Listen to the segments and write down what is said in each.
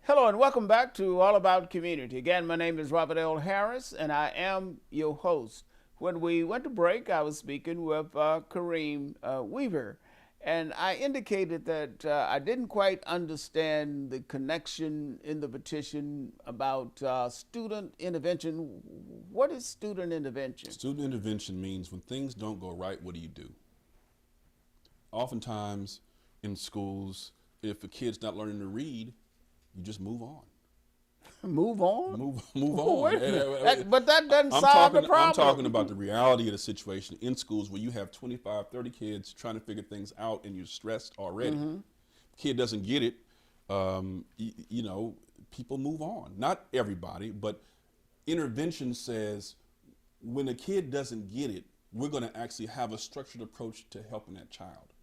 Hello and welcome back to All About Community. Again, my name is Robert L. Harris and I am your host. When we went to break, I was speaking with Kareem Weaver, and I indicated that I didn't quite understand the connection in the petition about student intervention. What is student intervention? Student intervention means when things don't go right, what do you do? Oftentimes in schools, if a kid's not learning to read, you just move on. Move on? Move on. Wait a minute. But that doesn't solve the problem. I'm talking about the reality of the situation in schools where you have 25, 30 kids trying to figure things out and you're stressed already. Kid doesn't get it, people move on. Not everybody, but intervention says when a kid doesn't get it, we're going to actually have a structured approach to helping that child.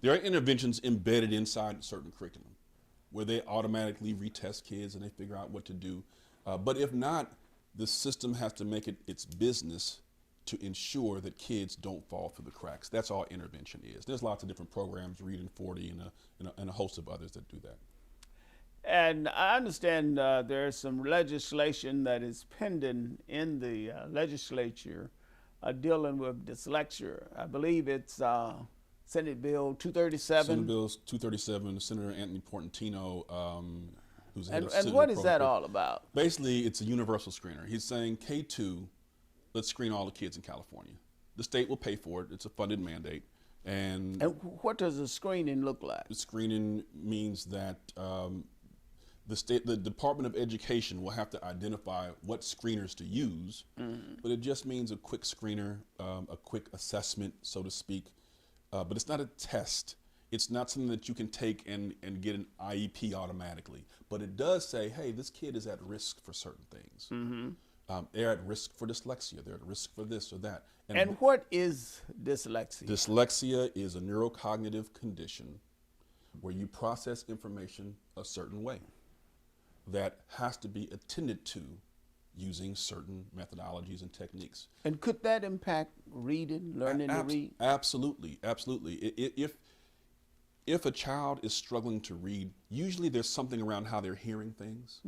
There are interventions embedded inside certain curriculum where they automatically retest kids and they figure out what to do. But if not, the system has to make it its business to ensure that kids don't fall through the cracks. That's all intervention is. There's lots of different programs, Reading 40 and a host of others that do that. And I understand there's some legislation that is pending in the legislature dealing with dyslexia. I believe it's Senate Bill 237. Senate Bill 237, Senator Anthony Portantino, who's head of And what is that all about? Basically, it's a universal screener. He's saying K2, let's screen all the kids in California. The state will pay for it. It's a funded mandate. And what does the screening look like? The screening means that the Department of Education will have to identify what screeners to use, but it just means a quick screener, a quick assessment, so to speak. But it's not a test. It's not something that you can take and get an IEP automatically. But it does say, hey, this kid is at risk for certain things. They're at risk for dyslexia. They're at risk for this or that. And what is dyslexia? Dyslexia is a neurocognitive condition where you process information a certain way that has to be attended to using certain methodologies and techniques. And could that impact reading, learning to read? Absolutely, absolutely. If a child is struggling to read, usually there's something around how they're hearing things.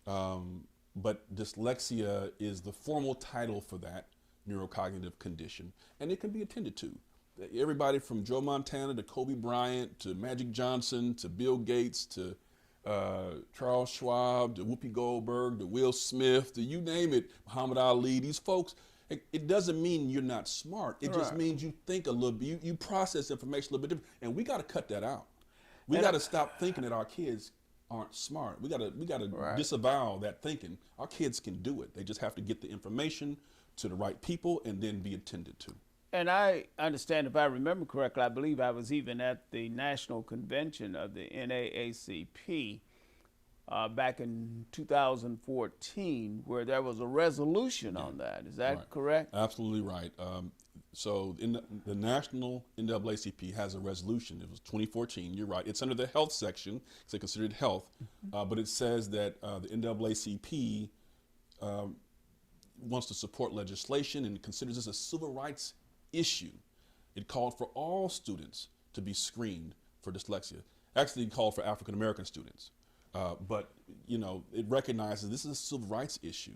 But dyslexia is the formal title for that neurocognitive condition, and it can be attended to. Everybody from Joe Montana to Kobe Bryant to Magic Johnson to Bill Gates to Charles Schwab, to Whoopi Goldberg, to Will Smith, to you name it, Muhammad Ali, these folks, it doesn't mean you're not smart. It just means you think a little bit, you process information a little bit different, and we got to cut that out. We got to stop thinking that our kids aren't smart. We got to disavow that thinking. Our kids can do it. They just have to get the information to the right people and then be attended to. And I understand, if I remember correctly, I believe I was even at the national convention of the NAACP back in 2014, where there was a resolution on that. Is that correct? Absolutely right. So in the national NAACP has a resolution. It was 2014. You're right. It's under the health section. It's considered health, but it says that the NAACP wants to support legislation and considers this a civil rights issue. It called for all students to be screened for dyslexia. Actually, it called for African American students. But it recognizes this is a civil rights issue,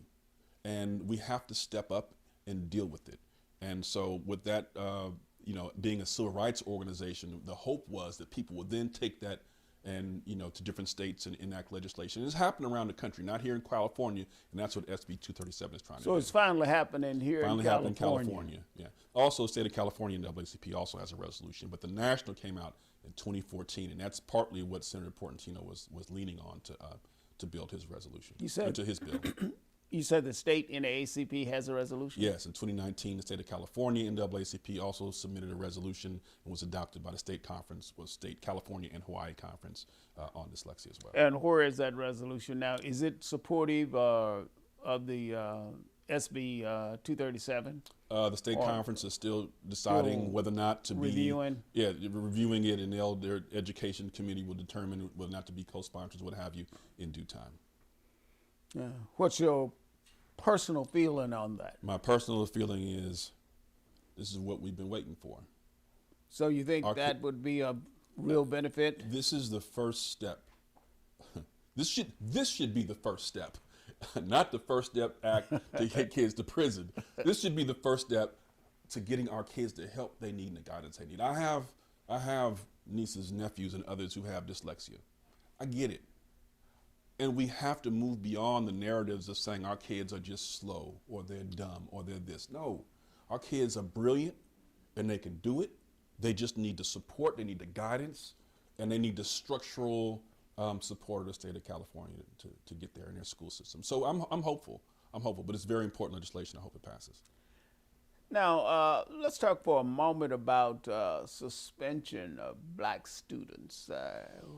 and we have to step up and deal with it. And so with that, being a civil rights organization, the hope was that people would then take that and to different states and enact legislation. It's happening around the country, not here in California, and that's what SB 237 is trying to do. So it's finally happening here finally in California. Happened in California, yeah. Also, the state of California NAACP also has a resolution, but the national came out in 2014, and that's partly what Senator Portantino was leaning on to build his resolution, to his bill. You said the state NAACP has a resolution? Yes, in 2019, the state of California NAACP also submitted a resolution and was adopted by the state conference, state California and Hawaii conference on dyslexia as well. And where is that resolution now? Is it supportive of the SB 237? The state conference is still deciding whether or not to reviewing. Reviewing it, and their education committee will determine whether or not to be co-sponsors, what have you, in due time. What's your personal feeling on that? My personal feeling is this is what we've been waiting for. So you think that would be a real benefit? This is the first step. This should be the first step, not the first step act to get kids to prison. This should be the first step to getting our kids the help they need and the guidance they need. I have nieces, nephews, and others who have dyslexia. I get it. And we have to move beyond the narratives of saying our kids are just slow or they're dumb or they're this. No, our kids are brilliant and they can do it. They just need the support, they need the guidance, and they need the structural support of the state of California to get there in their school system. So I'm hopeful. I'm hopeful, but it's very important legislation. I hope it passes. Now, let's talk for a moment about suspension of black students,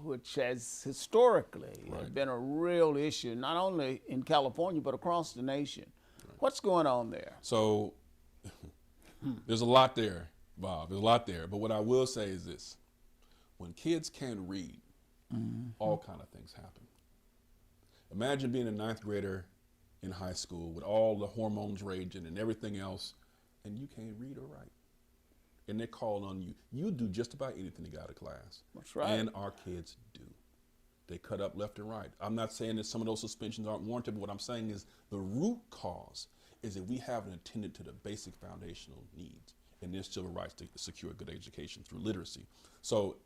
which has historically been a real issue, not only in California, but across the nation. Right. What's going on there? So there's a lot there, Bob. There's a lot there. But what I will say is this. When kids can't read, all kind of things happen. Imagine being a ninth grader in high school with all the hormones raging and everything else, and you can't read or write. And they're calling on you. You do just about anything to get out of class. That's right. And our kids do. They cut up left and right. I'm not saying that some of those suspensions aren't warranted, but what I'm saying is the root cause is that we haven't attended to the basic foundational needs and their civil rights to secure a good education through literacy. So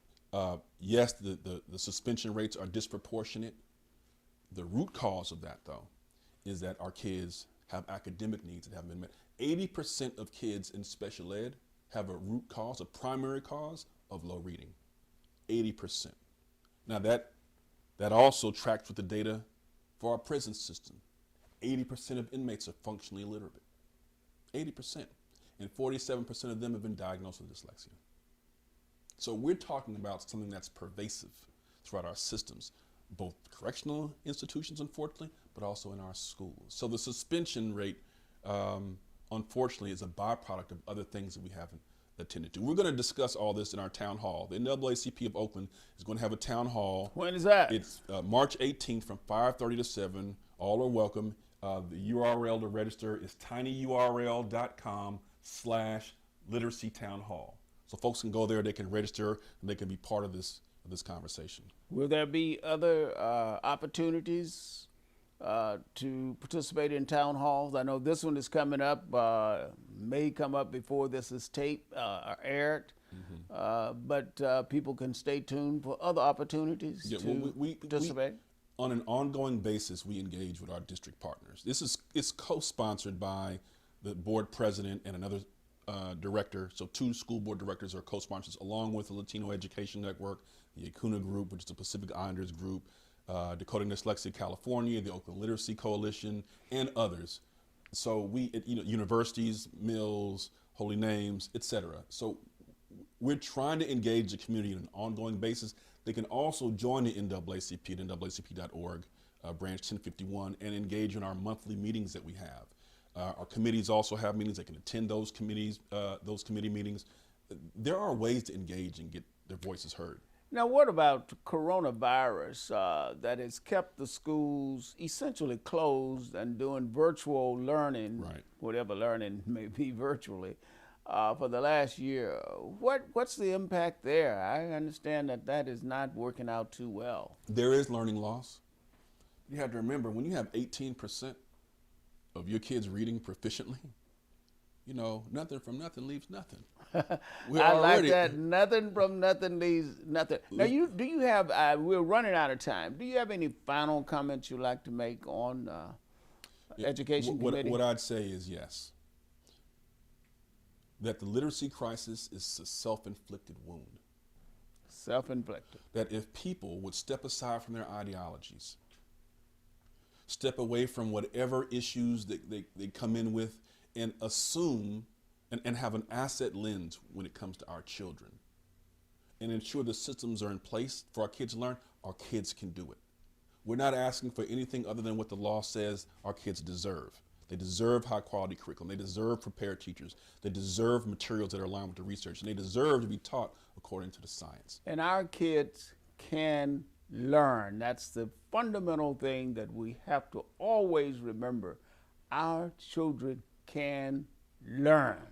yes, the suspension rates are disproportionate. The root cause of that, though, is that our kids have academic needs that haven't been met. 80% of kids in special ed have a root cause, a primary cause of low reading. 80%. Now that also tracks with the data for our prison system. 80% of inmates are functionally illiterate. 80%. And 47% of them have been diagnosed with dyslexia. So we're talking about something that's pervasive throughout our systems, both correctional institutions, unfortunately, but also in our schools. So the suspension rate, unfortunately, is a byproduct of other things that we haven't attended to. We're going to discuss all this in our town hall. The NAACP of Oakland is going to have a town hall. When is that? It's March 18th from 5:30 to 7. All are welcome. The URL to register is tinyurl.com/literacy town hall. So folks can go there, they can register, and they can be part of this conversation. Will there be other opportunities to participate in town halls? I know this one is coming up, may come up before this is taped or aired, but people can stay tuned for other opportunities to participate. On an ongoing basis, we engage with our district partners. It's co-sponsored by the board president and another director. So 2 school board directors are co-sponsors, along with the Latino Education Network, the Acuna Group, which is the Pacific Islanders Group, Decoding Dyslexia California, the Oakland Literacy Coalition, and others. So universities, mills, holy names, etc. So we're trying to engage the community on an ongoing basis. They can also join the NAACP at naacp.org, branch 1051, and engage in our monthly meetings that we have. Our committees also have meetings. They can attend those committee meetings. There are ways to engage and get their voices heard. Now, what about coronavirus that has kept the schools essentially closed and doing virtual learning, whatever learning may be virtually, for the last year? What's the impact there? I understand that is not working out too well. There is learning loss. You have to remember, when you have 18% of your kids reading proficiently, nothing from nothing leaves nothing. Like that. Nothing from nothing leaves nothing. Now, do you have? We're running out of time. Do you have any final comments you'd like to make on education committee? What I'd say is yes. That the literacy crisis is a self-inflicted wound. Self-inflicted. That if people would step aside from their ideologies, step away from whatever issues that they come in with, and assume and have an asset lens when it comes to our children, and ensure the systems are in place for our kids to learn, our kids can do it. We're not asking for anything other than what the law says our kids deserve. They deserve high quality curriculum. They deserve prepared teachers. They deserve materials that are aligned with the research, and they deserve to be taught according to the science. And our kids can learn. That's the fundamental thing that we have to always remember. Our children can learn.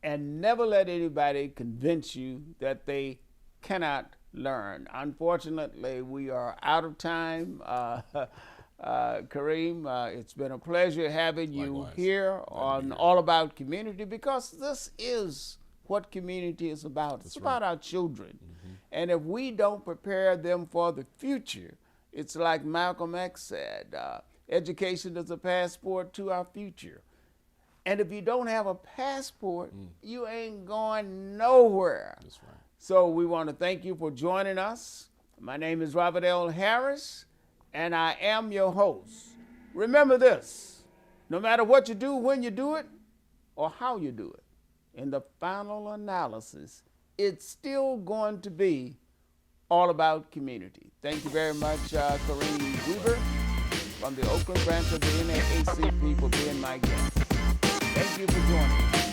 And never let anybody convince you that they cannot learn. Unfortunately, we are out of time. Kareem, it's been a pleasure having you Likewise. here Glad to be on here. All About Community, because this is what community is about. It's That's about right. our children. And if we don't prepare them for the future, it's like Malcolm X said, education is a passport to our future. And if you don't have a passport, you ain't going nowhere. That's right. So we want to thank you for joining us. My name is Robert L. Harris, and I am your host. Remember this: no matter what you do, when you do it, or how you do it, in the final analysis, it's still going to be all about community. Thank you very much, Kareem Weaver from the Oakland branch of the NAACP, for being my guest. Thank you for joining us.